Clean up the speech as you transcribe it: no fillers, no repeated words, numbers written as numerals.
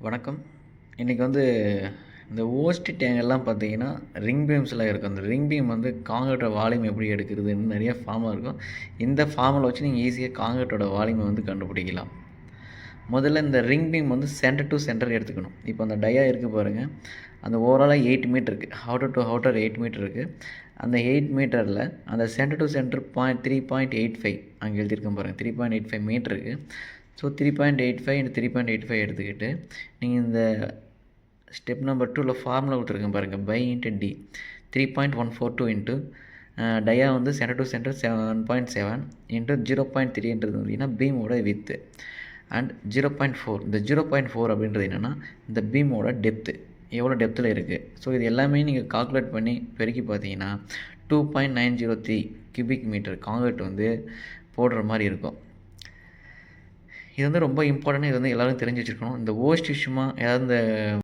வணக்கம். இன்றைக்கி வந்து இந்த ஓஸ்டி டேங்கெல்லாம் பார்த்தீங்கன்னா, ரிங் பீம்ஸ்லாம் இருக்கும். அந்த ரிங் பீம் வந்து கான்கிரீட்டோட வால்யூம் எப்படி எடுக்கிறதுன்னு நிறைய ஃபார்முலா இருக்கும். இந்த ஃபார்முலா வச்சு நீங்கள் ஈஸியாக கான்கிரீட்டோட வால்யூமை வந்து கண்டுபிடிக்கலாம். முதல்ல இந்த ரிங் பீம் வந்து சென்டர் டு சென்டர் எடுத்துக்கணும். இப்போ அந்த டயா இருக்குது பாருங்கள், அந்த ஓவராலாக 8 மீட்டர் இருக்குது. அவுட்டர் டு அவுட்டர் 8 மீட்டர் இருக்குது. அந்த 8 மீட்டரில் அந்த சென்டர் டு சென்டர் 3.85 அங்கே எழுதியிருக்கேன் பாருங்கள், 3.85 மீட்டர் இருக்குது. ஸோ 3.85 இன்ட்டு 3.85 எடுத்துக்கிட்டு நீங்கள் இந்த ஸ்டெப் நம்பர் 2ல் ஃபார்முலா கொடுத்துருக்கேன் பாருங்கள், பை இன்ட்டு டி 3.142 இன்ட்டு டயா வந்து சென்டர் டு சென்டர் 7.7 இன்ட்டு 0.3ன்றது பார்த்தீங்கன்னா பீமோட வித்து அண்ட் 0.4. இந்த 0.4 அப்படின்றது என்னென்னா இந்த பீமோட டெப்த்து எவ்வளோ டெப்த்தில் இருக்குது. ஸோ இது எல்லாமே நீங்கள் கால்குலேட் பண்ணி பெருக்கி பார்த்தீங்கன்னா 2.903 கியூபிக் மீட்டர் கான்கிரீட் வந்து போடுற மாதிரி இருக்கும். இது வந்து ரொம்ப இம்பார்ட்டன்ட். இது வந்து எல்லோரும் தெரிஞ்சு வச்சுருக்கணும். இந்த ஓஸ்ட் விஷயமா ஏதாவது இந்த